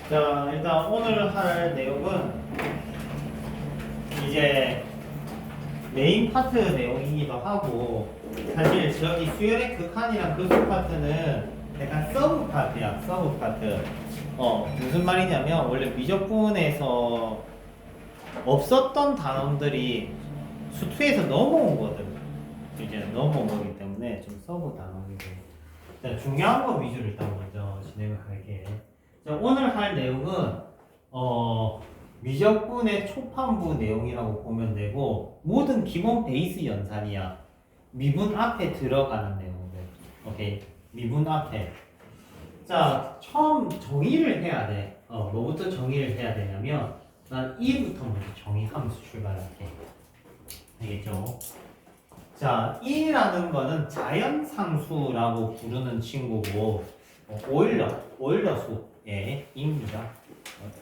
자, 일단 오늘 할 내용은 이제 메인 파트 내용이기도 하고, 사실 저기 수열의 극한이랑 극소 파트는 약간 서브 파트야, 서브 파트. 무슨 말이냐면, 원래 미적분에서 없었던 단원들이 수투에서 넘어온 거든. 이제 넘어온 거기 때문에 좀 서브 단원이고. 자, 중요한 거 위주로 일단 먼저 진행을 할게. 자, 오늘 할 내용은 미적분의 초판부 내용이라고 보면 되고, 모든 기본 베이스 연산이야. 미분 앞에 들어가는 내용들. 오케이, 미분 앞에. 자, 처음 정의를 해야 돼. 뭐부터 정의를 해야 되냐면, 난 2부터 먼저 정의하면서 출발할게. 알겠죠? 자, 2라는 거는 자연상수라고 부르는 친구고, 오일러 수의 입니다.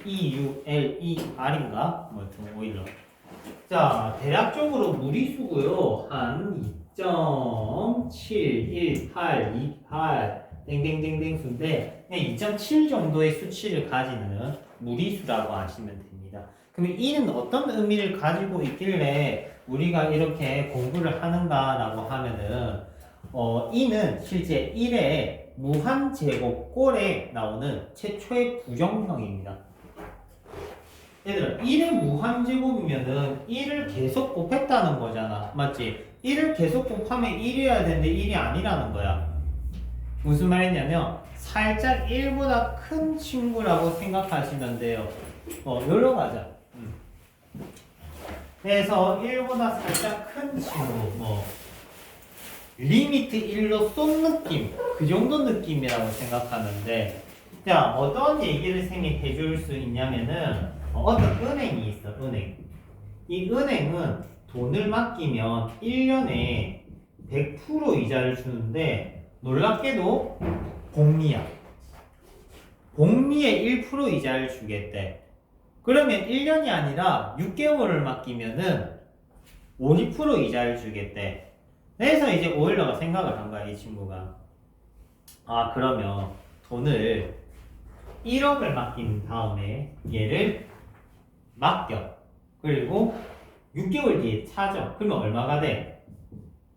EULER인가? 뭐, 오일러. 자, 대략적으로 무리수고요. 한 2.71828 땡땡땡땡 수인데, 그냥 2.7 정도의 수치를 가지는 무리수라고 아시면 됩니다. 그러면 2는 어떤 의미를 가지고 있길래 우리가 이렇게 공부를 하는가라고 하면은 2는 실제 1의 무한제곱꼴에 나오는 최초의 부정형입니다. 얘들아, 1의 무한제곱이면은 1을 계속 곱했다는 거잖아. 맞지? 1을 계속 곱하면 1이어야 되는데 1이 아니라는 거야. 무슨 말이냐면 살짝 1보다 큰 친구라고 생각하시면 돼요. 여기로 가자. 그래서 1보다 살짝 큰 친구, 리미트 1로 쏜 느낌, 그 정도 느낌이라고 생각하는데, 자, 어떤 얘기를 쌤이 해줄 수 있냐면은, 어떤 은행이 있어, 은행. 이 은행은 돈을 맡기면 1년에 100% 이자를 주는데, 놀랍게도 복리야. 복리에 1% 이자를 주겠대. 그러면 1년이 아니라 6개월을 맡기면은 50% 이자를 주겠대. 그래서 이제 오일러가 생각을 한 거야, 이 친구가. 아, 그러면 돈을 1억을 맡긴 다음에 얘를 맡겨. 그리고 6개월 뒤에 차죠. 그러면 얼마가 돼?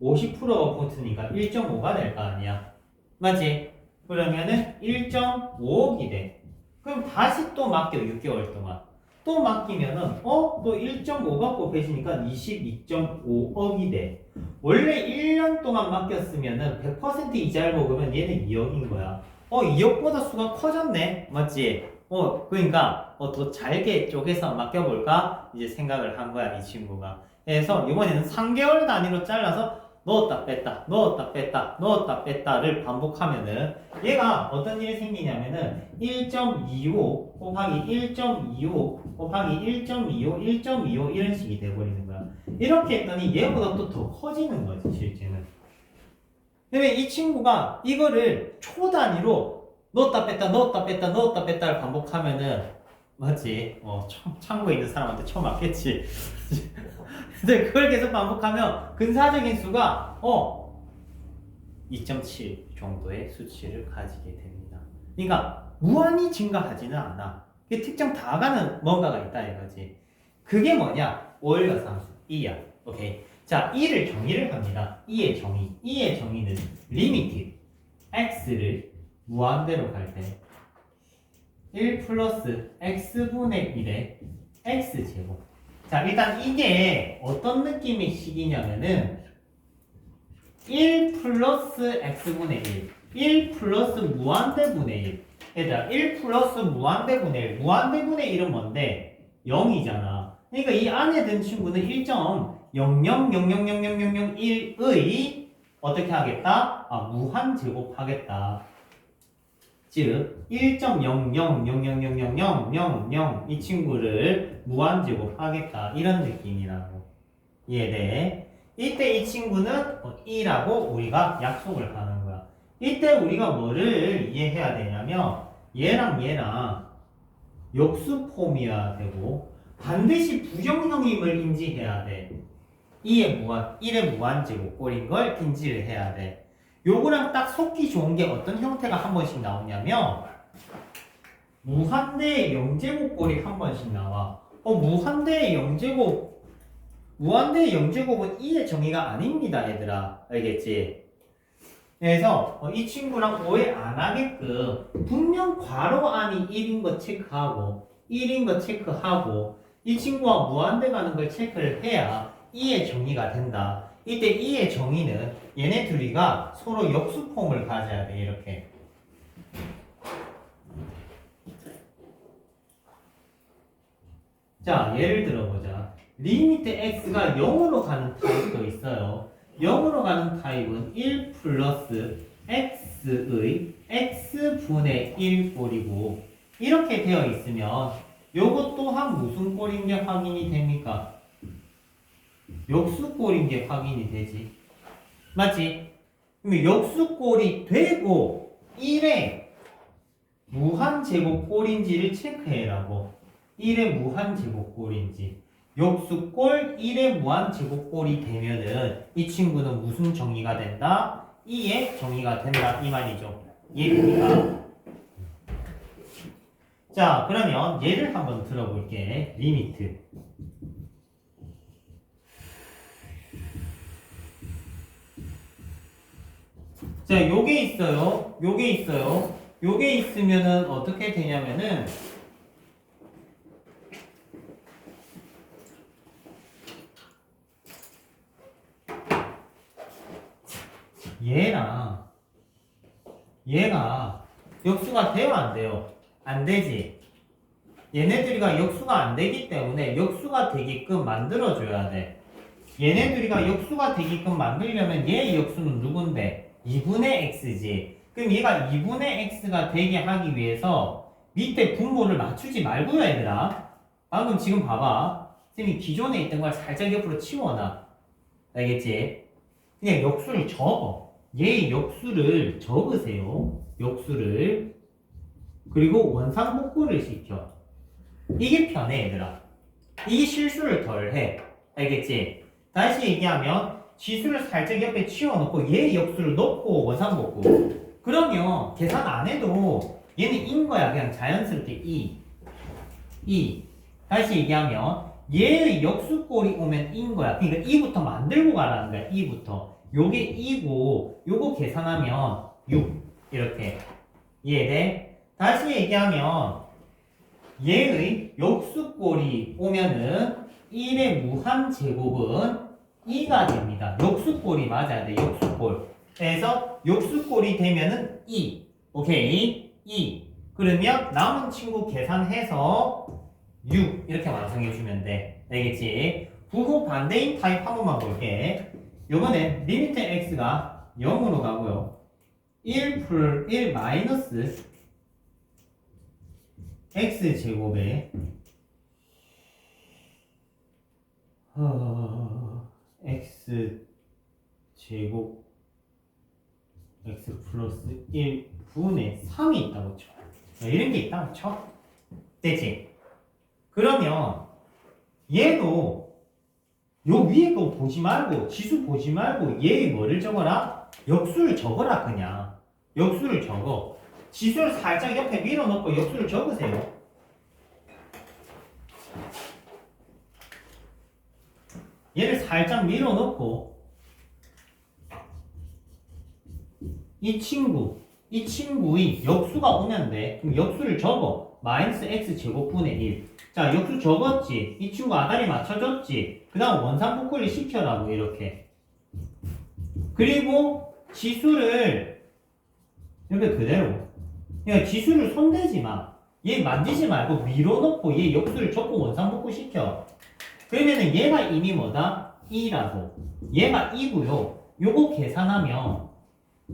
50%가 붙으니까 1.5가 될 거 아니야. 맞지? 그러면은 1.5억이 돼. 그럼 다시 또 맡겨, 6개월 동안. 또 맡기면은 또 1.5가 곱해지니까 22.5억이 돼. 원래 1년 동안 맡겼으면은 100% 이자를 먹으면 얘는 2억인 거야. 2억보다 수가 커졌네. 맞지? 그러니까 더 잘게 쪼개서 맡겨볼까? 이제 생각을 한 거야, 이 친구가. 그래서 이번에는 3개월 단위로 잘라서 넣었다 뺐다 넣었다 뺐다 넣었다 뺐다를 반복하면은 얘가 어떤 일이 생기냐면은 1.25 곱하기 1.25 곱하기 1.25 1.25 이런 식이 돼버리는 거야. 이렇게 했더니 얘보다 또 더 커지는 거지, 실제는. 근데 이 친구가 이거를 초 단위로 넣었다 뺐다 넣었다 뺐다 넣었다 뺐다를 반복하면은, 맞지? 창고에 있는 사람한테 처음 맞겠지. 근데 그걸 계속 반복하면 근사적인 수가 2.7 정도의 수치를 가지게 됩니다. 그러니까 무한히 증가하지는 않아. 특정 다가는 뭔가가 있다 이거지. 그게 뭐냐? 오일러 상수 2야. 오케이. 자, 2를 정의를 합니다. 2의 정의. 2의 정의는 리미트 x를 무한대로 갈 때 1 플러스 x분의 1의 x제곱. 자, 일단 이게 어떤 느낌의 식이냐면은 1 플러스 x분의 1 플러스 무한대분의 1. 얘들아, 1 플러스 무한대분의 1. 무한대분의 1은 뭔데? 0이잖아. 그러니까 이 안에 든 친구는 1.00000001의 어떻게 하겠다? 무한제곱하겠다. 즉 1.00000000 이 친구를 무한제곱하겠다, 이런 느낌이라고 이해돼. 이때 이 친구는 2라고 우리가 약속을 하는 거야. 이때 우리가 뭐를 이해해야 되냐면 얘랑 얘랑 역수폼이어야 되고 반드시 부정형임을 인지해야 돼. 1의 무한제곱꼴인 걸 인지를 해야 돼. 요거랑 딱 속기 좋은 게 어떤 형태가 한 번씩 나오냐면 무한대의 0제곱꼴이 한 번씩 나와. 무한대의 0제곱, 무한대의 0제곱은 2의 정의가 아닙니다, 얘들아. 알겠지? 그래서 이 친구랑 오해 안 하게끔 분명 괄호 안이 1인 거 체크하고 1인 거 체크하고 이 친구와 무한대 가는 걸 체크를 해야 2의 정의가 된다. 이때 2의 정의는 얘네 둘이가 서로 역수폼을 가져야 돼. 이렇게. 자, 예를 들어보자. 리미트 x가 0으로 가는 타입도 있어요. 0으로 가는 타입은 1 플러스 x의 x분의 1 꼴이고 이렇게 되어 있으면 요것 또한 무슨 꼴인 게 확인이 됩니까? 역수꼴인 게 확인이 되지. 맞지? 그럼 역수꼴이 되고 1의 무한제곱꼴인지를 체크해라고. 1의 무한제곱꼴인지. 역수꼴 1의 무한제곱꼴이 되면은 이 친구는 무슨 정의가 된다? 2의 정의가 된다. 이 말이죠. 이해됩니까? 자, 그러면 얘를 한번 들어볼게. 리미트. 자, 요게 있어요. 요게 있어요. 요게 있으면은 어떻게 되냐면은 얘가 역수가 돼요, 안 돼요? 안 되지. 얘네들이가 역수가 안 되기 때문에 역수가 되게끔 만들어줘야 돼. 얘네들이가 역수가 되게끔 만들려면 얘의 역수는 누군데? 2분의 x지. 그럼 얘가 2분의 x가 되게 하기 위해서 밑에 분모를 맞추지 말고요, 얘들아. 방금 지금 봐봐. 쌤이 기존에 있던 걸 살짝 옆으로 치워놔. 알겠지? 그냥 역수를 적어. 얘의 역수를 적으세요. 역수를. 그리고 원상복구를 시켜. 이게 편해, 얘들아. 이게 실수를 덜 해. 알겠지? 다시 얘기하면 지수를 살짝 옆에 치워놓고 얘의 역수를 넣고 원상복구. 그러면 계산 안 해도 얘는 인 거야. 그냥 자연스럽게 이. 다시 얘기하면 얘의 역수꼴이 오면 인 거야. 그러니까 2부터 만들고 가라는 거야. 2부터. 요게 2고 요거 계산하면 6. 이렇게. 이해돼? 다시 얘기하면 얘의 역수꼴이 오면은 1의 무한제곱은 2가 됩니다. 역수꼴이 맞아야 돼. 역수꼴. 그래서 역수꼴이 되면은 2. 오케이? 2. 그러면 남은 친구 계산해서 6 이렇게 완성해주면 돼. 알겠지? 부호 반대인 타입 한 번만 볼게. 요번에 리미트 x가 0으로 가고요. 1 마이너스 x제곱에 x제곱 x 플러스 1분의 3이 있다고 쳐. 이런 게 있다고 쳐. 됐지? 그러면 얘도 요 위에 거 보지 말고 지수 보지 말고 얘의 뭐를 적어라? 역수를 적어라. 그냥 역수를 적어. 지수를 살짝 옆에 밀어놓고 역수를 적으세요. 얘를 살짝 밀어놓고 이 친구의 역수가 오면 돼. 그럼 역수를 적어. 마이너스 x제곱분의 1. 자, 역수 적었지. 이 친구 아다리 맞춰줬지. 그 다음 원상복구를 시켜라고. 이렇게. 그리고 지수를 이렇게 그대로. 그러니까 지수를 손대지 마. 얘 만지지 말고 밀어놓고 얘 역수를 적고 원상복구 시켜. 그러면은 얘가 이미 뭐다? 2라고. 얘가 2고요. 요거 계산하면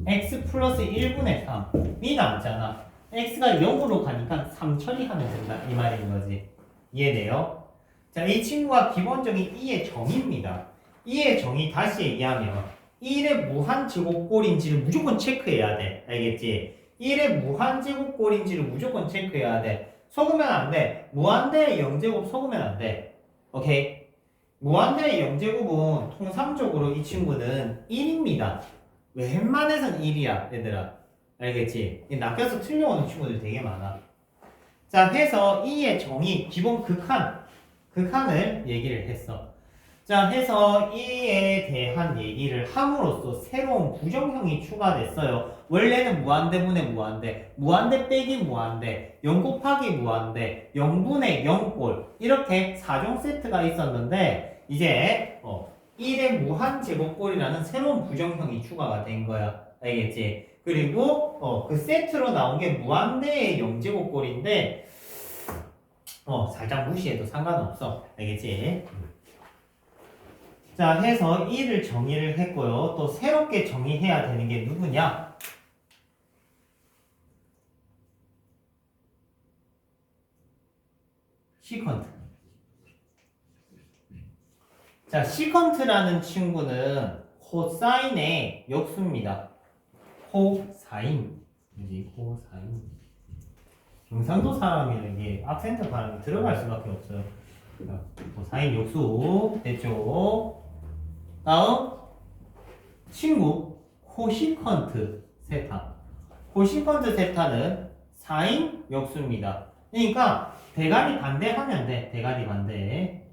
x 플러스 1분의 3이 남잖아. x가 0으로 가니까 3 처리하면 된다. 이 말인 거지. 이해돼요? 자, 이 친구가 기본적인 2의 정의입니다. 2의 정의 다시 얘기하면 1의 무한제곱꼴인지를 무조건 체크해야 돼. 알겠지? 1의 무한제곱꼴인지를 무조건 체크해야 돼. 속으면 안 돼. 무한대의 0제곱 속으면 안 돼. 오케이? 무한대의 0제곱은 통상적으로 이 친구는 1입니다. 웬만해선 1이야, 얘들아. 알겠지? 낚여서 틀려오는 친구들 되게 많아. 자, 해서 이의 정의, 기본 극한을 얘기를 했어. 자, 해서 이에 대한 얘기를 함으로써 새로운 부정형이 추가됐어요. 원래는 무한대분의 무한대, 무한대 빼기 무한대, 0 곱하기 무한대, 0분의 0꼴 이렇게 4종 세트가 있었는데 이제 1의 무한제곱꼴이라는 새로운 부정형이 추가가 된 거야. 알겠지? 그리고 그 세트로 나온 게 무한대의 0제곱꼴인데 살짝 무시해도 상관없어. 알겠지? 자, 해서 1을 정의를 했고요. 또 새롭게 정의해야 되는 게 누구냐? 시컨트. 자, 시컨트라는 친구는 코사인의 역수입니다. 코사인. 그지? 코사인. 경상도 사람이라는 게 악센트 발음이 들어갈 수밖에 없어요. 자, 코사인 역수. 됐죠? 다음 친구 코시컨트 세타. 코시컨트 세타는 사인 역수입니다. 그러니까 대가리 반대하면 돼. 대가리 반대.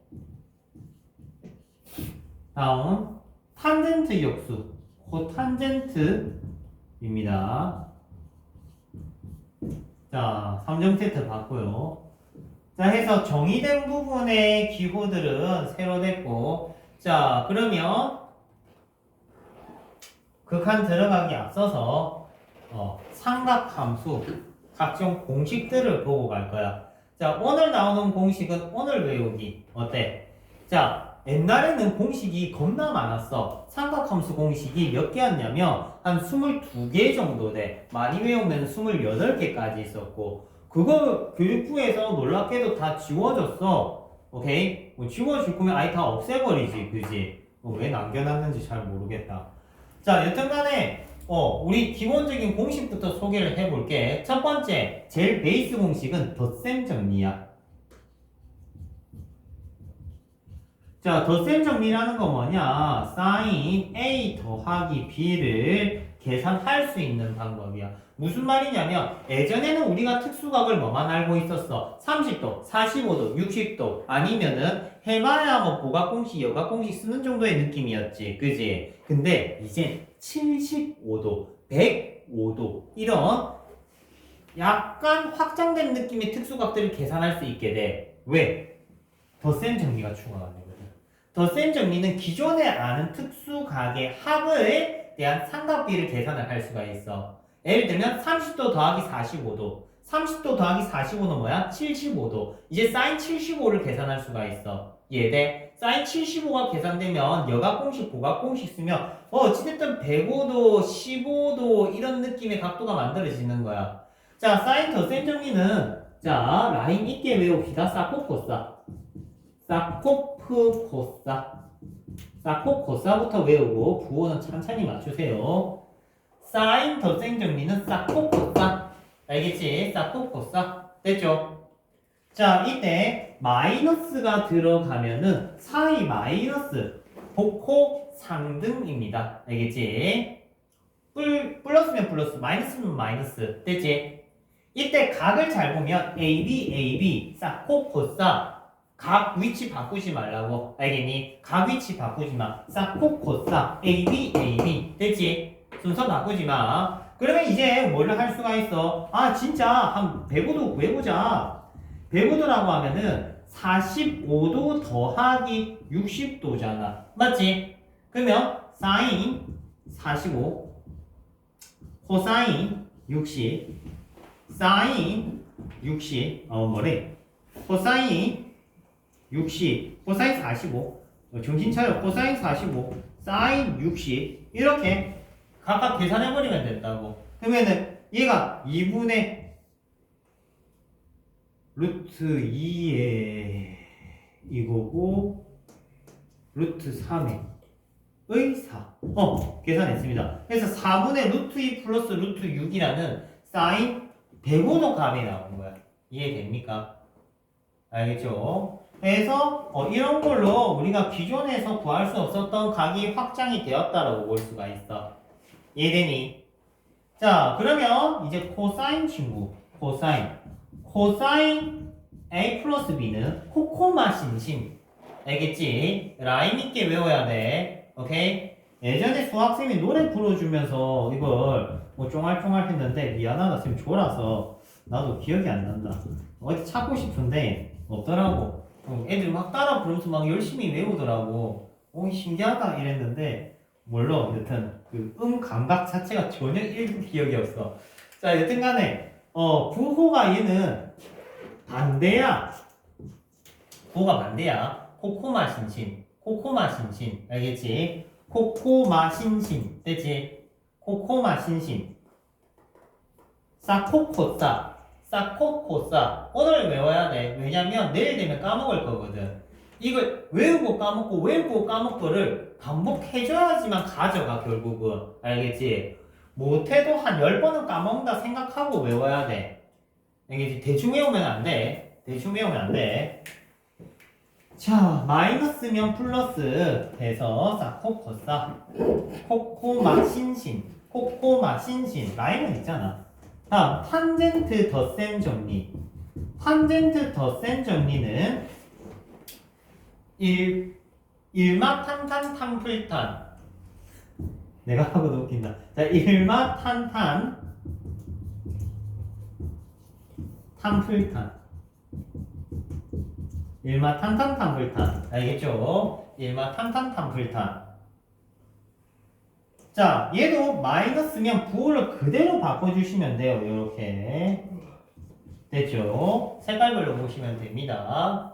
다음 탄젠트 역수 코탄젠트입니다. 자, 3점 세트 봤고요. 자, 해서 정의된 부분의 기호들은 새로 됐고, 자, 그러면 극한 들어가기 앞서서 삼각함수 각종 공식들을 보고 갈 거야. 자, 오늘 나오는 공식은 오늘 외우기. 어때? 자, 옛날에는 공식이 겁나 많았어. 삼각함수 공식이 몇 개였냐면 한 22개 정도 돼. 많이 외우면 28개까지 있었고, 그거 교육부에서 놀랍게도 다 지워졌어. 오케이? 지워줄 거면 아예 다 없애버리지. 그지? 왜 남겨놨는지 잘 모르겠다. 자, 여튼간에 우리 기본적인 공식부터 소개를 해볼게. 첫 번째, 제일 베이스 공식은 덧셈 정리야. 자, 덧셈 정리라는 거 뭐냐? 사인 A 더하기 B를 계산할 수 있는 방법이야. 무슨 말이냐면 예전에는 우리가 특수각을 뭐만 알고 있었어? 30도, 45도, 60도 아니면은 해봐야 뭐 보각공식, 여각공식 쓰는 정도의 느낌이었지. 그지? 근데 이제 75도, 105도 이런 약간 확장된 느낌의 특수각들을 계산할 수 있게 돼. 왜? 덧셈 정리가 추가가 되거든. 덧셈 정리는 기존에 아는 특수각의 합에 대한 삼각비를 계산을 할 수가 있어. 예를 들면 30도 더하기 45도, 30도 더하기 45는 뭐야? 75도. 이제 사인 75를 계산할 수가 있어. 이해돼? 사인 75가 계산되면 여각공식, 보각공식 쓰면 어찌됐든 105도, 15도 이런 느낌의 각도가 만들어지는 거야. 자, 사인 덧셈 정리는 자, 라인 있게 외웁시다. 사코코사. 사코프 코사. 사코 코사부터 외우고 부호는 천천히 맞추세요. 사인 덧셈 정리는 사코 코사. 알겠지? 사코 코사. 됐죠? 자, 이때 마이너스가 들어가면은 사이 마이너스 복호 상등입니다. 알겠지? 플러스면 플러스, 마이너스면 마이너스. 됐지? 이때 각을 잘 보면 AB, 사코 코사. 각 위치 바꾸지 말라고. 알겠니? 각 위치 바꾸지 마. 사코 코사 AB 됐지? 순서 바꾸지 마. 그러면 이제 뭘 할 수가 있어? 아, 진짜 한 105도 외보자. 105도라고 하면은 45도 더하기 60도잖아. 맞지? 그러면 사인 45 코사인 60 사인 60 뭐래? 코사인 60, 코사인 45, 정신 차려. 코사인 45, 사인 60 이렇게 각각 계산해버리면 된다고. 그러면은 얘가 2분의 루트 2에 이거고 루트 3에 의 4. 계산했습니다. 그래서 4분의 루트 2 플러스 루트 6이라는 사인 105도 값이 나오는 거야. 이해됩니까? 알겠죠? 그래서 이런 걸로 우리가 기존에서 구할 수 없었던 각이 확장이 되었다라고 볼 수가 있어. 이해되니? 자, 그러면 이제 코사인 친구, 코사인 코사인 A 플러스 B는 코코마 신신. 알겠지? 라임 있게 외워야 돼. 오케이? 예전에 수학쌤이 노래 불러주면서 이걸 뭐 쫑알쫑알 했는데 미안하다 쌤 졸아서 나도 기억이 안 난다. 어디 찾고 싶은데 없더라고. 애들 막 따라 부르면서 막 열심히 외우더라고. 신기하다 이랬는데 몰라. 여튼 그 감각 자체가 전혀 1도 기억이 없어. 자 여튼간에 부호가 얘는 반대야. 부호가 반대야. 코코마 신신. 코코마 신신. 알겠지? 코코마 신신. 됐지? 코코마 신신. 사코코싸. 사코코싸. 오늘 외워야 돼. 왜냐면 내일 되면 까먹을 거거든. 이걸 외우고 까먹고 외우고 까먹고를 반복해줘야지만 가져가 결국은. 알겠지? 못해도 한 10번은 까먹는다 생각하고 외워야 돼. 알겠지? 대충 외우면 안 돼. 대충 외우면 안 돼. 자, 마이너스면 플러스 해서 사코코싸. 코코마 신신. 코코마 신신. 라인은 있잖아. 다음 탄젠트 덧셈 정리. 탄젠트 덧셈 정리는 일마탄탄 탄풀탄. 내가 하고도 웃긴다. 자, 일마탄탄 탄풀탄. 일마탄탄 탄풀탄. 알겠죠? 일마탄탄 탄풀탄. 자, 얘도 마이너스면 부호를 그대로 바꿔주시면 돼요. 이렇게. 됐죠? 색깔별로 보시면 됩니다.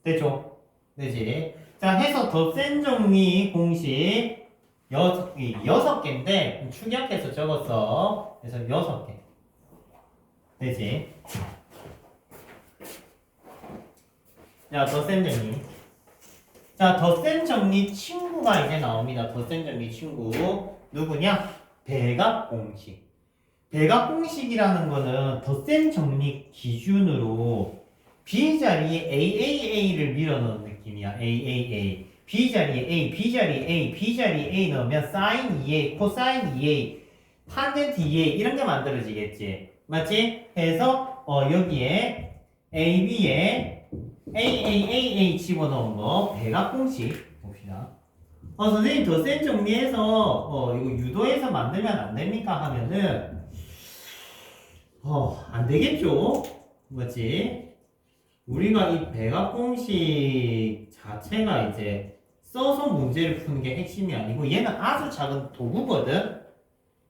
됐죠? 되지? 자, 해서 덧셈 정리 공식 6개인데 축약해서 적었어. 그래서 6개. 되지? 자, 덧셈 정리. 자, 덧셈 정리 친구가 이제 나옵니다. 덧셈 정리 친구. 누구냐? 대각 공식. 대각 공식이라는 거는 덧셈 정리 기준으로 B 자리에 AAA를 밀어넣은 느낌이야. AAA. B 자리에 A, B 자리에 A, B 자리에 A 넣으면 sin 2A, 코사인 2A, 탄젠트 2A 이런 게 만들어지겠지. 맞지? 해서 여기에 AB에 AAAA 집어넣은 거 대각 공식 봅시다. 선생님 덧셈 정리해서 이거 유도해서 만들면 안 됩니까? 하면은 안 되겠죠? 맞지? 우리가 이 대각 공식 자체가 이제 써서 문제를 푸는 게 핵심이 아니고 얘는 아주 작은 도구거든?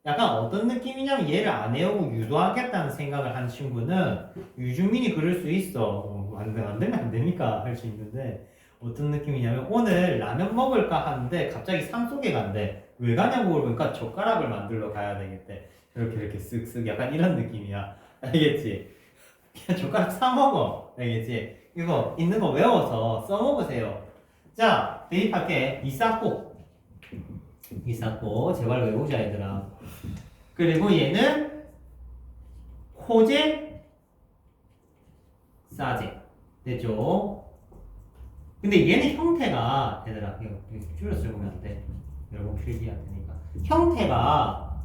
약간 어떤 느낌이냐면 얘를 안 외우고 유도하겠다는 생각을 한 친구는 유주민이 그럴 수 있어. 안 되면 안 되니까 할 수 있는데 어떤 느낌이냐면 오늘 라면 먹을까 하는데 갑자기 산속에 간대. 왜 가냐고 물으니까 젓가락을 만들러 가야 되겠대. 이렇게 쓱쓱 약간 이런 느낌이야. 알겠지? 그냥 젓가락 사 먹어. 알겠지? 이거 있는 거 외워서 써 먹으세요. 자, 대입할게. 이사코 제발 외우자 얘들아. 그리고 얘는 코제 사제. 됐죠? 근데 얘는 형태가 얘들아 이거 줄여서 적으면 안 돼. 여러분 필기해야 되니까. 형태가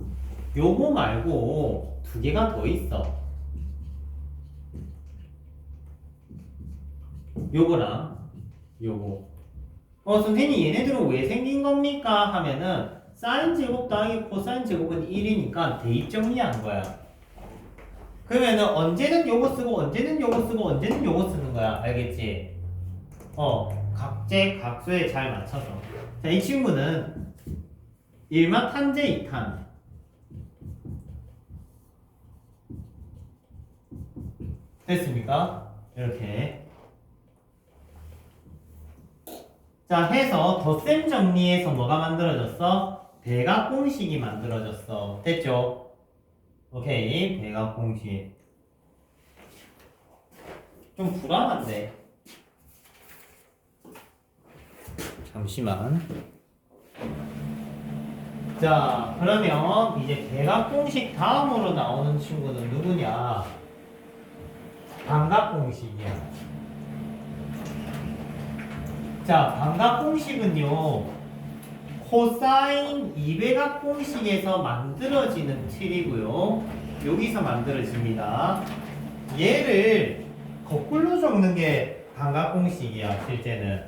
요거 말고 두 개가 더 있어. 요거랑 요거. 선생님 얘네들은 왜 생긴 겁니까? 하면은 사인 제곱 더하기 코사인 제곱은 1이니까 대입 정리한 거야. 그러면은 언제는 요거 쓰고 언제는 요거 쓰고 언제는 요거 쓰는 거야. 알겠지? 각재 각소에 잘 맞춰서. 자, 이 친구는 일마 탄제 2탄. 됐습니까? 이렇게. 자, 해서 덧셈 정리해서 뭐가 만들어졌어? 대각 공식이 만들어졌어. 됐죠? 오케이. 대각 공식. 좀 불안한데. 잠시만. 자, 그러면 이제 대각 공식 다음으로 나오는 친구는 누구냐? 반각 공식이야. 자, 반각 공식은요, 코사인 2배각 공식에서 만들어지는 틀이고요. 여기서 만들어집니다. 얘를 거꾸로 적는 게 반각 공식이야, 실제는.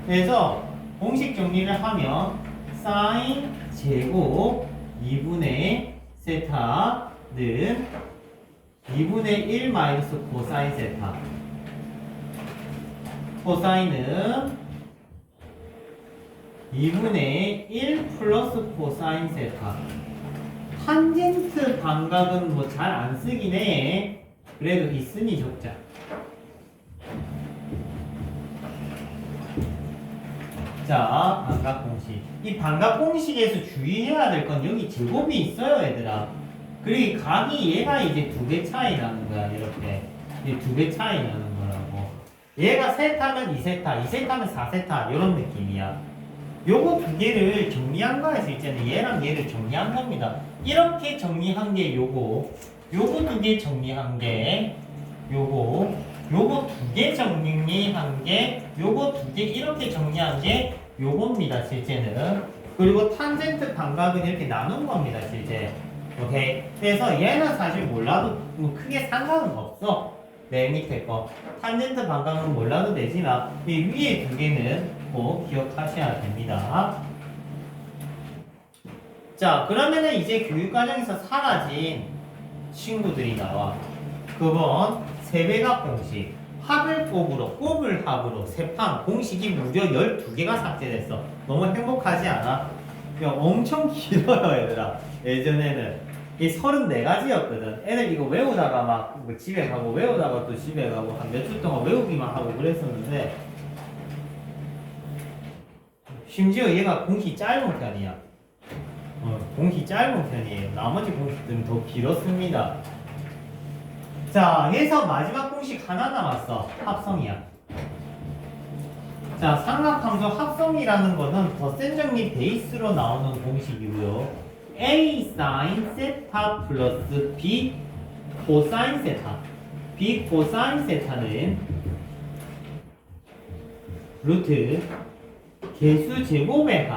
그래서 공식 정리를 하면 사인 제곱 2분의 세타는 2분의 1 마이너스 코사인 세타. 코사인은 2분의 1 플러스 코사인 세타. 탄젠트 반각은 뭐 잘 안 쓰긴 해. 그래도 있으니 적자. 자, 반각 공식. 이 반각 공식에서 주의해야 될 건 여기 제곱이 있어요, 얘들아. 그리고 각이 얘가 이제 2배 차이 나는 거야, 이렇게. 이게 2배 차이 나는 거라고. 얘가 세타면 2세타, 2세타면 4세타, 이런 느낌이야. 요거 두 개를 정리한 거에서 있잖아요. 얘랑 얘를 정리한 겁니다. 이렇게 정리한 게 요거 두 개 정리한 게 요거 두 개 정리한 게 요거 두 개 이렇게 정리한 게 요겁니다, 실제는. 그리고 탄젠트 반각은 이렇게 나눈 겁니다, 실제. 오케이. 그래서 얘는 사실 몰라도 뭐 크게 상관은 없어. 맨 밑에 거. 탄젠트 반각은 몰라도 되지만 이 위에 두 개는 꼭 기억하셔야 됩니다. 자, 그러면은 이제 교육과정에서 사라진 친구들이 나와. 그건 세배각 공식. 합을 곱을 합으로 세판 공식이 무려 12개가 삭제됐어. 너무 행복하지 않아? 그냥 엄청 길어요, 얘들아. 예전에는 이 34가지였거든. 애들 이거 외우다가 막 집에 가고 외우다가 또 집에 가고 한 몇 주 동안 외우기만 하고 그랬었는데, 심지어 얘가 공식 짧은 편이야. 공식 짧은 편이에요. 나머지 공식들은 더 길었습니다. 자, 해서 마지막 공식 하나 남았어. 합성이야. 자, 삼각함수 합성이라는 거는 더센 정리 베이스로 나오는 공식이고요. A sin 세타 플러스 B 코사인 세타. B 코사인 세타는 루트 개수 제곱의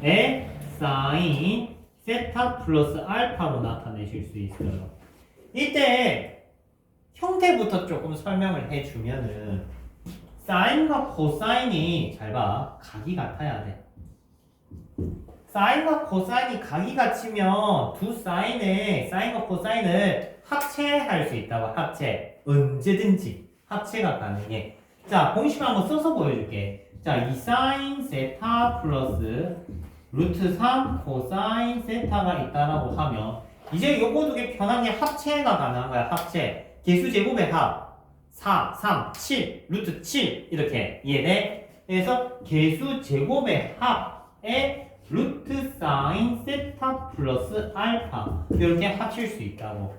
합에 사인 세타 플러스 알파로 나타내실 수 있어요. 이때 형태부터 조금 설명을 해주면은 사인과 코사인이 잘 봐. 각이 같아야 돼. 사인과 코사인이 각이 같으면 두 사인과 코사인을 합체할 수 있다고. 합체. 언제든지 합체가 가능해. 자, 공식 한번 써서 보여줄게. 자, 2 사인 세타 플러스 루트 3 코사인 세타가 있다라고 하면 이제 요거 두 개 편하게 합체가 가능한 거야. 합체. 개수 제곱의 합 4, 3, 7, 루트 7 이렇게 이해돼? 그래서 개수 제곱의 합에 루트 사인 세타 플러스 알파 이렇게 합칠 수 있다고.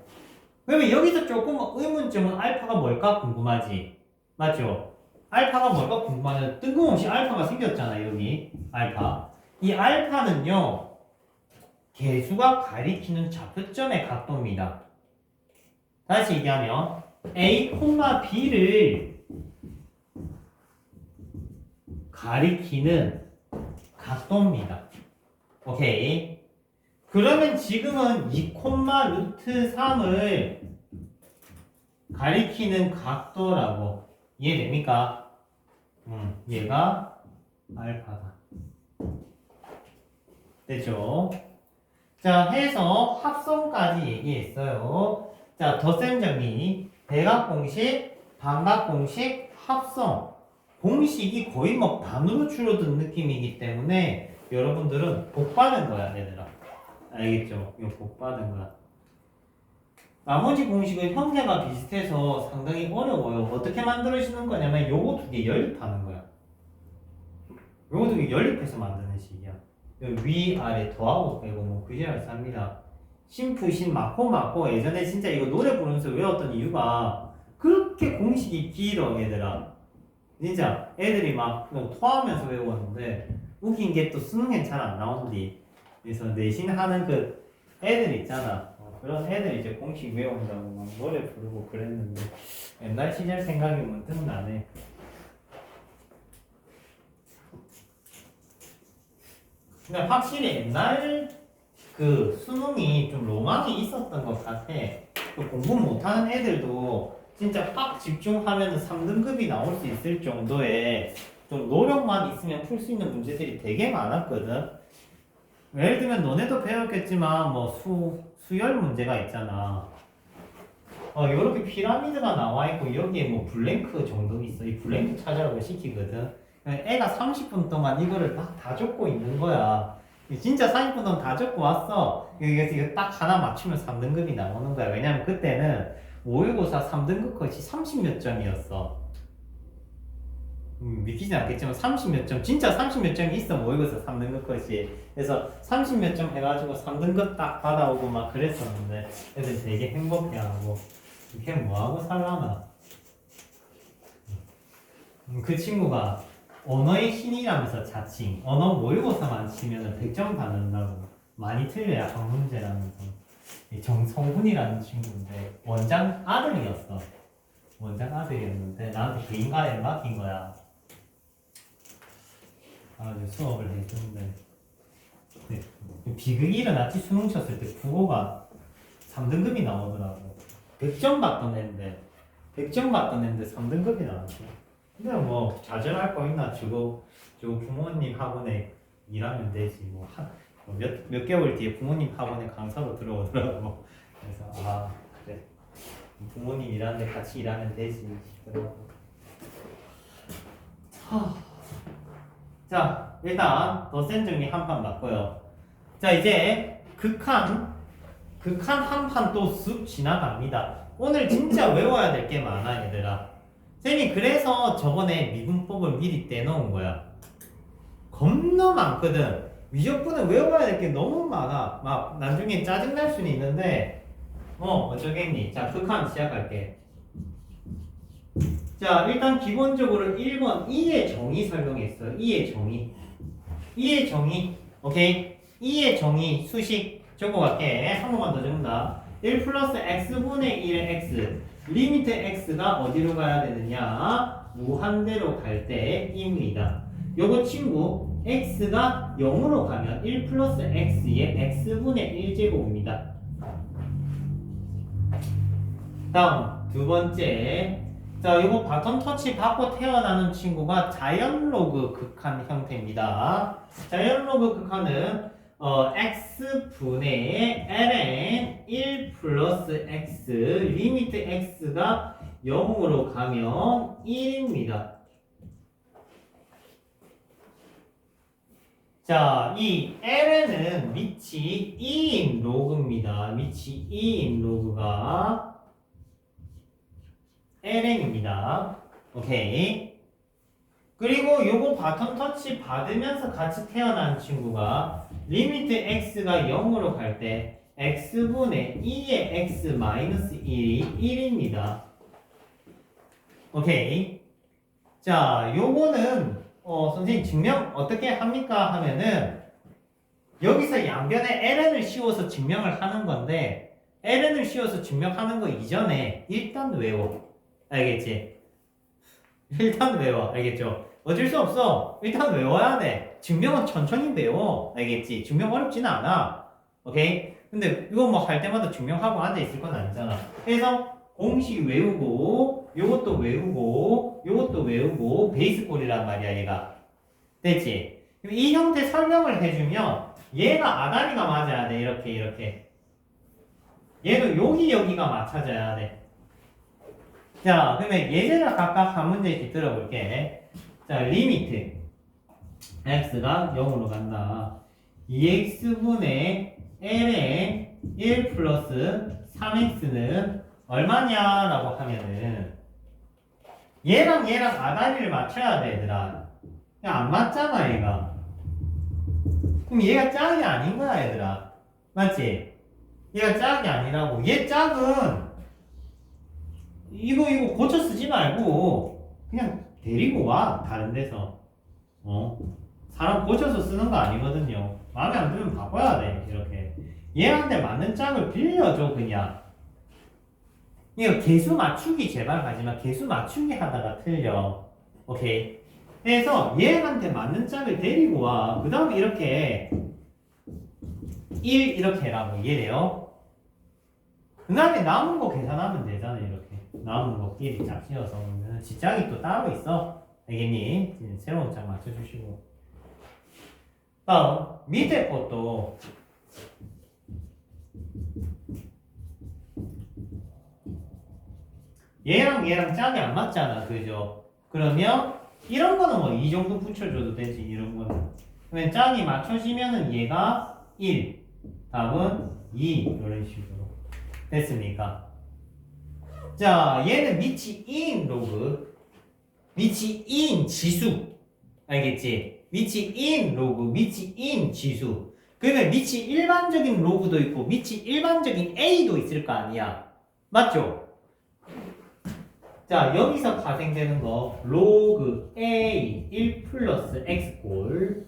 그러면 여기서 조금 의문점은 알파가 뭘까 궁금하지? 맞죠? 알파가 뭘까 궁금하면 뜬금없이 알파가 생겼잖아. 여기 알파. 이 알파는요 개수가 가리키는 좌표점의 각도입니다. 다시 얘기하면 A, B를 가리키는 각도입니다. 오케이. 그러면 지금은 2, 루트 3을 가리키는 각도라고 이해됩니까? 얘가 알파다. 됐죠? 자, 해서 합성까지 얘기했어요. 자, 덧셈 정리. 대각 공식, 반각 공식, 합성. 공식이 거의 뭐 반으로 줄어든 느낌이기 때문에 여러분들은 복 받은 거야, 얘들아. 알겠죠? 이거 복 받은 거야. 나머지 공식은 형태가 비슷해서 상당히 어려워요. 어떻게 만들어지는 거냐면 요거 두 개 연립하는 거야. 요거 두 개 연립해서 만드는 식이야. 위, 아래 더하고 빼고 뭐 그지랄 삽니다. 심푸신 마코 예전에 진짜 이거 노래 부르면서 외웠던 이유가 그렇게 공식이 길어, 얘들아. 진짜 애들이 막 토하면서 외웠는데 웃긴 게 또 수능엔 잘 안 나온디. 그래서 내신하는 그 애들 있잖아. 그런 애들 이제 공식 외운다고 막 노래 부르고 그랬는데 옛날 시절 생각이 문득 나네. 근데 확실히 옛날 그 수능이 좀 로망이 있었던 것 같아. 그 공부 못하는 애들도 진짜 빡 집중하면 3등급이 나올 수 있을 정도의 좀 노력만 있으면 풀 수 있는 문제들이 되게 많았거든. 예를 들면 너네도 배웠겠지만 뭐 수열 문제가 있잖아. 이렇게 피라미드가 나와 있고 여기에 뭐 블랭크 정도 있어. 이 블랭크 찾아라고 시키거든. 애가 30분 동안 이거를 다 적고 있는 거야. 진짜 40분 동안 다 적고 왔어. 이거 딱 하나 맞추면 3등급이 나오는 거야. 왜냐면 그때는 모의고사 3등급 컷이 30몇 점이었어. 믿기진 않겠지만 30몇 점, 진짜 30몇 점이 있어. 모의고사 3등급 컷이. 그래서 30몇 점 해가지고 3등급 딱 받아오고 막 그랬었는데 애들 되게 행복해하고 걔 뭐하고 살라나. 그 친구가 언어의 신이라면서 자칭 언어 모의고사만 치면 100점 받는다고. 많이 틀려야 한 문제라면서. 정성훈이라는 친구인데 원장 아들이었어. 원장 아들이었는데 나한테 개인과외를 맡긴 거야. 수업을 해주는데 비극이 일어났지. 수능 쳤을 때 국어가 3등급이 나오더라고. 100점 받던 애인데 100점 받던 애인데 3등급이 나왔어. 근데 뭐 좌절할 거 있나. 주고 부모님 학원에 일하면 되지. 몇 개월 뒤에 부모님 학원에 강사로 들어오더라고. 그래서 그래, 부모님 일하는데 같이 일하면 되지 싶더라고. 자, 일단 덧셈 정리 한 판 맞고요. 자, 이제 극한 한 판 또 쑥 지나갑니다. 오늘 진짜 외워야 될 게 많아 얘들아. 쌤이 그래서 저번에 미분법을 미리 떼놓은 거야. 겁나 많거든. 미적분은 외워야 될 게 너무 많아. 막 나중에 짜증날 수는 있는데 어쩌겠니. 자, 극한 시작할게. 자, 일단 기본적으로 1번 2의 정의 설명했어. 2의 정의. 오케이. 2의 정의 수식 적어갈게. 한 번만 더 적는다. 1 플러스 x분의 1의 x. 리미트 x가 어디로 가야 되느냐? 무한대로 갈 때입니다. 요거 친구 x가 0으로 가면 1 플러스 x의 x분의 1제곱입니다. 다음 두 번째. 자, 이거 바톤 터치 받고 태어나는 친구가 자연 로그 극한 형태입니다. 자연 로그 극한은 x분의 ln 1 플러스 x 리미트 x가 0으로 가면 1입니다. 자, 이 ln은 밑이 2인 로그입니다. 밑이 2인 로그가 ln입니다. 오케이. 그리고 요거 바톤 터치 받으면서 같이 태어난 친구가 리미트 x가 0으로 갈 때 x분의 2의 x 마이너스 1이 1입니다. 오케이. 자, 요거는 선생님 증명 어떻게 합니까? 하면은 여기서 양변에 ln을 씌워서 증명을 하는 건데 ln을 씌워서 증명하는 거 이전에 일단 외워. 알겠지? 일단 외워. 알겠죠? 어쩔 수 없어. 일단 외워야 돼. 증명은 천천히 배워. 알겠지? 증명 어렵지는 않아. 오케이? 근데 이거 뭐 할 때마다 증명하고 앉아있을 건 아니잖아. 그래서 공식 외우고 요것도 외우고 요것도 외우고 베이스볼이란 말이야 얘가. 됐지? 그럼 이 형태 설명을 해주면 얘가 아다리가 맞아야 돼. 이렇게 얘도 여기가 맞춰져야 돼. 자, 그러면 예제를 각각 한 문제씩 들어볼게. 자, 리미트 x가 0으로 간다. 2x분의 ln 1 플러스 3x는 얼마냐라고 하면은 얘랑 아다리를 맞춰야 돼, 얘들아. 그냥 안 맞잖아, 얘가. 그럼 얘가 짝이 아닌 거야, 얘들아. 맞지? 얘가 짝이 아니라고. 얘 짝은 이거 고쳐 쓰지 말고 그냥 데리고 와. 다른 데서. 사람 고쳐서 쓰는 거 아니거든요. 마음에 안 들면 바꿔야 돼. 이렇게 얘한테 맞는 짝을 빌려줘. 그냥 이거 개수 맞추기 제발 하지마. 개수 맞추기 하다가 틀려. 오케이. 그래서 얘한테 맞는 짝을 데리고 와. 그 다음에 이렇게 1 이렇게 해라고 얘래요. 그 다음에 남은 거 계산하면 되잖아. 이렇게 남은 거 끼리 짝 지어서 지짝이 또 따로 있어. 알겠니? 새로운 짝 맞춰주시고. 다음 밑에 것도 얘랑 짝이 안 맞잖아. 그죠? 그러면 이런 거는 뭐 이 정도 붙여줘도 되지. 이런 거는. 그러면 짝이 맞춰지면은 얘가 1, 답은 2 이런 식으로 됐습니까? 자, 얘는 밑이 2인 로그, 밑이 2인 지수. 알겠지? 밑이 2인 로그, 밑이 2인 지수. 그러면 밑이 일반적인 로그도 있고 밑이 일반적인 A도 있을 거 아니야. 맞죠? 자, 여기서 파생되는 거 로그 A 1 플러스 X골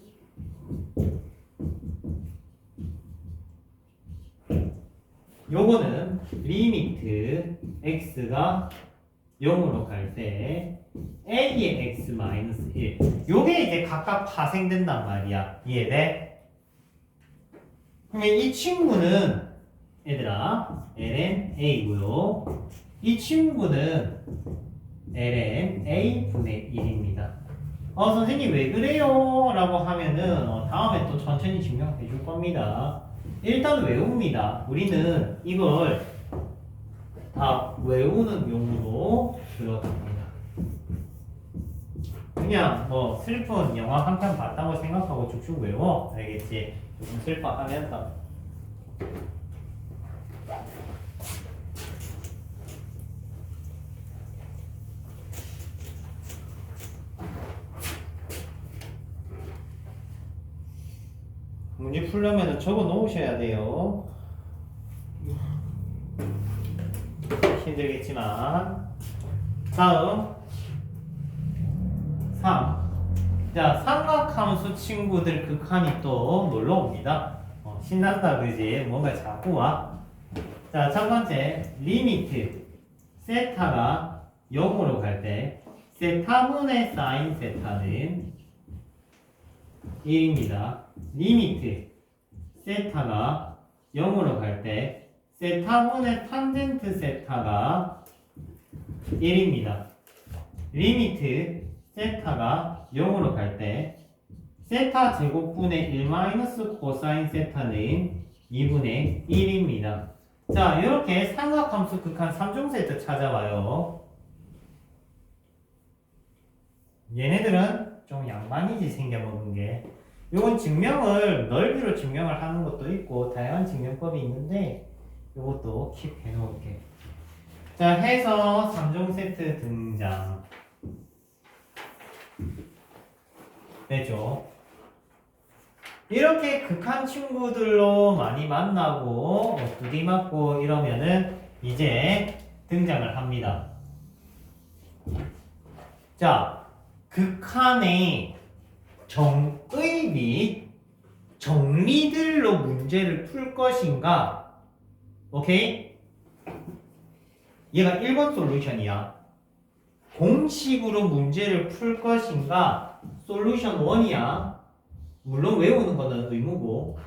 요거는 리미트 X가 0으로 갈 때 A의 X 마이너스 1 요게 이제 각각 파생된단 말이야. 이해돼? 그러면 이 친구는 얘들아 ln A고요. 이 친구는 ln A분의 1입니다. 선생님 왜 그래요? 라고 하면은 다음에 또 천천히 증명해 줄 겁니다. 일단 외웁니다. 우리는 이걸 다 외우는 용으로 들어갑니다. 그냥 뭐 슬픈 영화 한 편 봤다고 생각하고 쭉쭉 외워. 알겠지? 조금 슬퍼하면서. 문제 풀려면 적어 놓으셔야 돼요. 힘들겠지만. 다음 3. 자, 삼각함수 친구들 극한이 또 놀러 옵니다. 신난다 그지? 뭔가 자꾸 와. 자, 첫 번째 리미트 세타가 0으로 갈 때 세타분의 사인 세타는 1입니다. 리미트 세타가 0으로 갈 때 세타분의 탄젠트 세타가 1입니다. 리미트 세타가 0으로 갈 때 세타 제곱분의 1 마이너스 코사인 세타는 2분의 1입니다. 자, 이렇게 삼각함수 극한 3종 세트 찾아와요. 얘네들은 좀 양반이지 생겨먹은 게. 요건 증명을 넓이로 증명을 하는 것도 있고 다양한 증명법이 있는데 요것도 킵 해놓을게. 자, 해서 3종 세트 등장. 되죠? 이렇게 극한 친구들로 많이 만나고 두디 맞고 이러면은 이제 등장을 합니다. 자, 극한의 정의 및 정리들로 문제를 풀 것인가? 오케이? 얘가 1번 솔루션이야. 공식으로 문제를 풀 것인가? 솔루션 1이야. 물론 외우는 거는 의무고.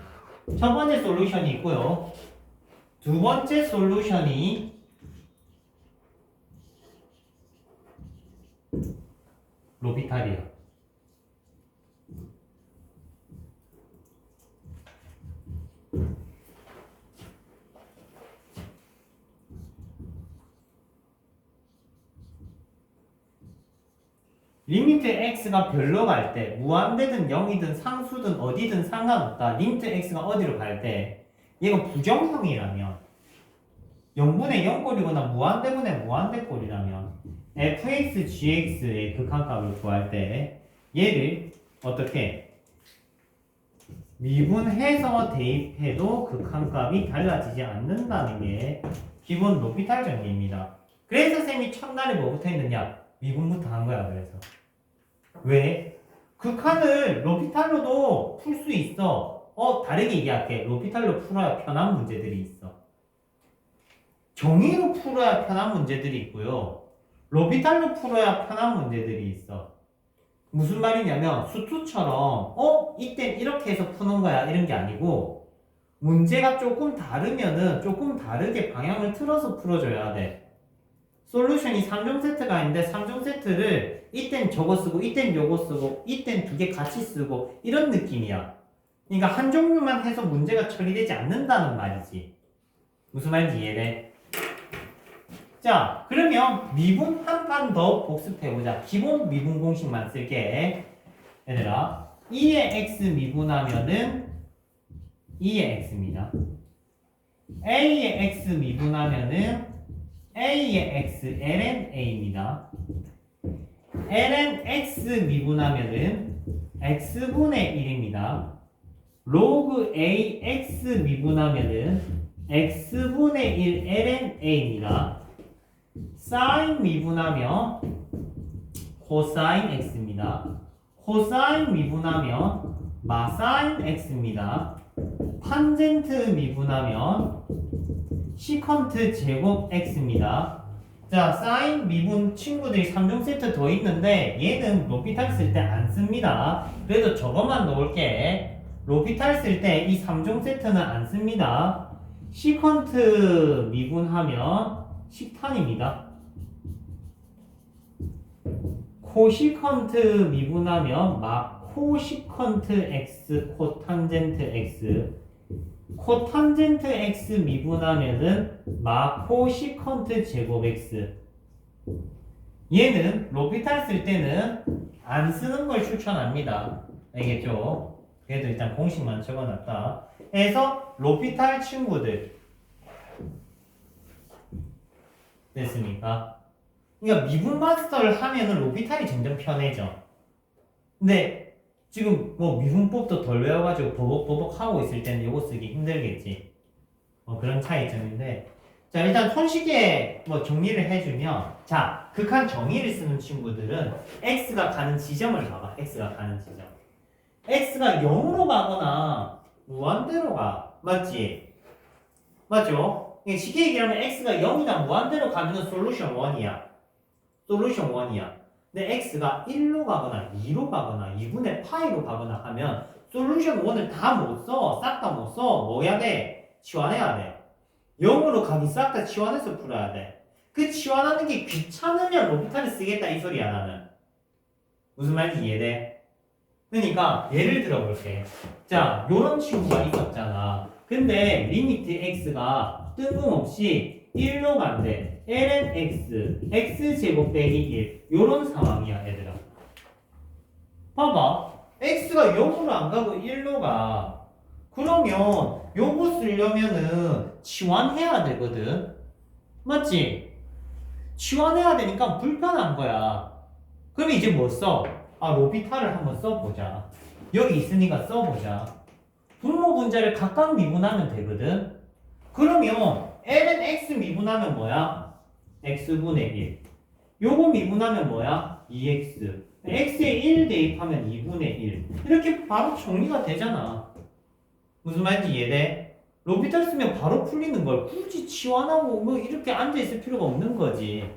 첫 번째 솔루션이 있고요. 두 번째 솔루션이 로피탈이야. 리미트 x가 별로 갈 때, 무한대든 0이든 상수든 어디든 상관없다. 리미트 x가 어디로 갈 때, 얘가 부정형이라면 0분의 0꼴이거나 무한대분의 무한대꼴이라면 fx, gx의 극한값을 구할 때 얘를 어떻게 미분해서 대입해도 극한값이 달라지지 않는다는 게 기본 로피탈 정리입니다. 그래서 쌤이 첫날에 뭐부터 했느냐? 미분부터 한 거야. 그래서 왜? 극한을 로피탈로도 풀 수 있어. 다르게 얘기할게. 로피탈로 풀어야 편한 문제들이 있어. 정의로 풀어야 편한 문제들이 있고요. 로피탈로 풀어야 편한 문제들이 있어. 무슨 말이냐면 수투처럼 이땐 이렇게 해서 푸는 거야 이런 게 아니고 문제가 조금 다르면은 조금 다르게 방향을 틀어서 풀어줘야 돼. 솔루션이 3종 세트가 있는데 3종 세트를 이땐 저거 쓰고 이땐 요거 쓰고 이땐 두 개 같이 쓰고 이런 느낌이야. 그러니까 한 종류만 해서 문제가 처리되지 않는다는 말이지. 무슨 말인지 이해돼? 자, 그러면 미분 한 판 더 복습해보자. 기본 미분 공식만 쓸게. 얘들아, 2의 x 미분하면은 2의 x입니다. a의 x 미분하면은 a의 x ln a입니다. ln x 미분하면은 x분의 1입니다. 로그 ax 미분하면은 x분의 1 ln a입니다. 사인 미분하면 코사인 x입니다. 코사인 미분하면 마사인 x입니다. 탄젠트 미분하면 시컨트 제곱 x입니다. 자, 사인 미분 친구들이 3종 세트 더 있는데 얘는 로피탈 쓸 때 안 씁니다. 그래도 저것만 넣을게. 로피탈 쓸 때 이 3종 세트는 안 씁니다. 시컨트 미분하면 식탄입니다. 코시컨트 미분하면 마코시컨트 x 코탄젠트 x 코탄젠트 x 미분하면은 마코시컨트 제곱 x. 얘는 로피탈 쓸 때는 안 쓰는 걸 추천합니다. 알겠죠? 그래도 일단 공식만 적어놨다. 그래서 로피탈 친구들 됐습니까? 그러니까 미분 마스터를 하면은 로피탈이 점점 편해져. 근데 지금 뭐 미분법도 덜 외워가지고 버벅버벅 하고 있을 때는 이거 쓰기 힘들겠지. 그런 차이점인데. 자, 일단 손쉽게 뭐 정리를 해주면, 자, 극한 정의를 쓰는 친구들은 x가 가는 지점을 봐봐. x가 가는 지점. x가 0으로 가거나 무한대로 가. 맞지? 맞죠? 쉽게 얘기하면 x가 0이다 무한대로 가면 솔루션 1이야. 솔루션 1이야. 근데 x가 1로 가거나 2로 가거나 2분의 파이로 가거나 하면 솔루션 1을 다 못 써. 싹 다 못 써. 뭐 해야 돼? 치환해야 돼. 0으로 가기 싹 다 치환해서 풀어야 돼. 그 치환하는 게 귀찮으면 로피탈을 쓰겠다 이 소리야 나는. 무슨 말인지 이해돼? 그러니까 예를 들어볼게. 자, 요런 친구가 있었잖아. 근데 리미트 x가 뜬금없이 1로 간대. ln x, x제곱 빼기 1 요런 상황이야 얘들아. 봐봐. x가 0으로 안 가고 1로 가. 그러면 요거 쓰려면은 치환해야 되거든. 맞지? 치환해야 되니까 불편한 거야. 그럼 이제 뭐 써? 로피탈을 한번 써보자. 여기 있으니까 써보자. 분모 분자를 각각 미분하면 되거든. 그러면 ln x 미분하면 뭐야? x분의 1. 요거 미분하면 뭐야? 2x. x에 1 대입하면 2분의 1. 이렇게 바로 정리가 되잖아. 무슨 말인지 이해돼? 로피탈 쓰면 바로 풀리는 걸 굳이 치환하고 뭐 이렇게 앉아있을 필요가 없는 거지.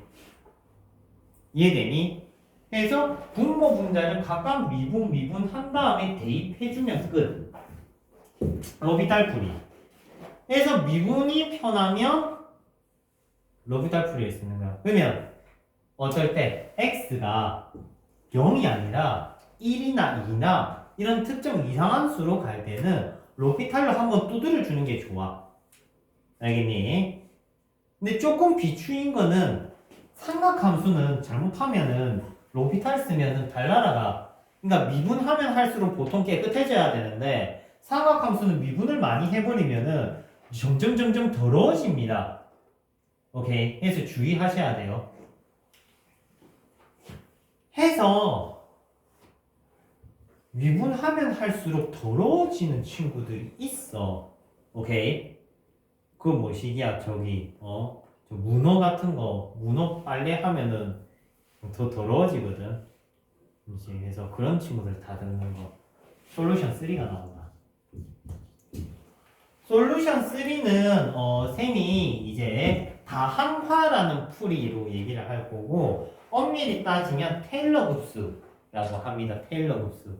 이해되니? 그래서 분모 분자를 각각 미분한 다음에 대입해주면 끝. 로피탈 풀이. 그래서 미분이 편하면 로피탈 풀이를 쓰는 거야. 그러면 어떨 때 x가 0이 아니라 1이나 2나 이런 특정 이상한 수로 갈 때는 로피탈로 한번 두드려 주는 게 좋아. 알겠니? 근데 조금 비추인 거는 삼각함수는 잘못하면은 로피탈 쓰면은 달나라가, 그러니까 미분하면 할수록 보통 깨끗해져야 되는데 삼각함수는 미분을 많이 해버리면은 점점 더러워집니다. 오케이. 그래서 주의하셔야 돼요. 해서 미분하면 할수록 더러워지는 친구들이 있어. 오케이. 그거 뭐시기야? 저기 저 문어 같은 거, 문어 빨래 하면은 더 더러워지거든. 이제 그래서 그런 친구들 다 듣는 거. 솔루션 3가 나온다. 솔루션 3는 쌤이 이제 다항화라는 풀이로 얘기를 할 거고, 엄밀히 따지면 테일러 급수, 라고 합니다. 테일러 곱수.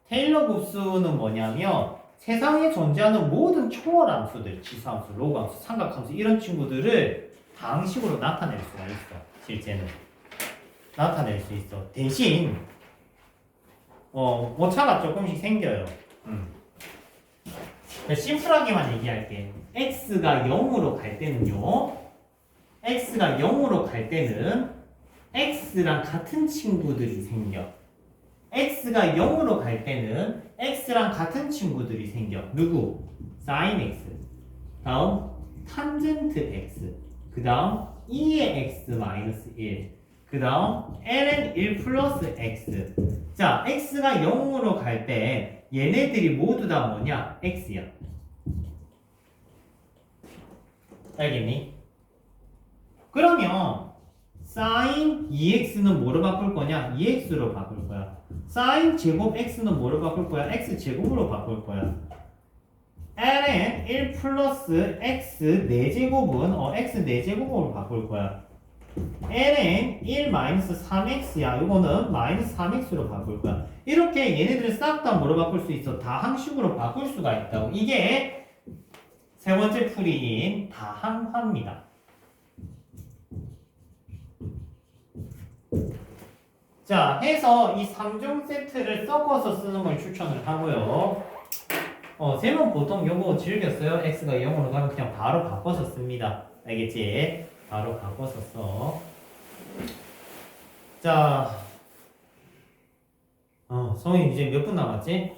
테일러 곱수는 뭐냐면 세상에 존재하는 모든 초월함수들, 지수함수, 로그함수, 삼각함수 이런 친구들을 방식으로 나타낼 수가 있어. 실제는 나타낼 수 있어. 대신 오차가 조금씩 생겨요. 심플하게만 얘기할게. x가 0으로 갈 때는요. x가 0으로 갈 때는 x랑 같은 친구들이 생겨. x가 0으로 갈 때는 x랑 같은 친구들이 생겨. 누구? sin x. 다음 탄젠트 x. 그 다음 2의 x 마이너스 1. 그 다음 ln 1 플러스 x. 자, x가 0으로 갈 때 얘네들이 모두 다 뭐냐? x야. 알겠니? 그러면 sin 2x는 뭐로 바꿀 거냐? 2x로 바꿀 거야. sin 제곱 x는 뭐로 바꿀 거야? x 제곱으로 바꿀 거야. ln 1 플러스 x 4제곱은 x 4제곱으로 바꿀 거야. ln 1 마이너스 3x야. 이거는 마이너스 3x로 바꿀 거야. 이렇게 얘네들을 싹 다 뭐로 바꿀 수 있어? 다항식으로 바꿀 수가 있다고. 이게 세 번째 풀이인 다항화입니다. 자, 해서 이 3종 세트를 섞어서 쓰는 걸 추천을 하고요. 쌤은 보통 요거 즐겼어요. x가 0으로 가면 그냥 바로 바꿔서 씁니다. 알겠지? 바로 바꿔서 써. 자, 성인 이제 몇 분 남았지?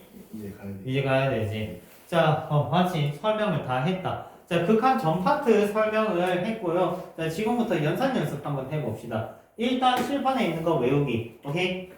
이제 가야 되지. 자, 마침 설명을 다 했다. 자, 극한 전 파트 설명을 했고요. 자, 지금부터 연산 연습 한번 해봅시다. 일단 칠판에 있는 거 외우기. 오케이?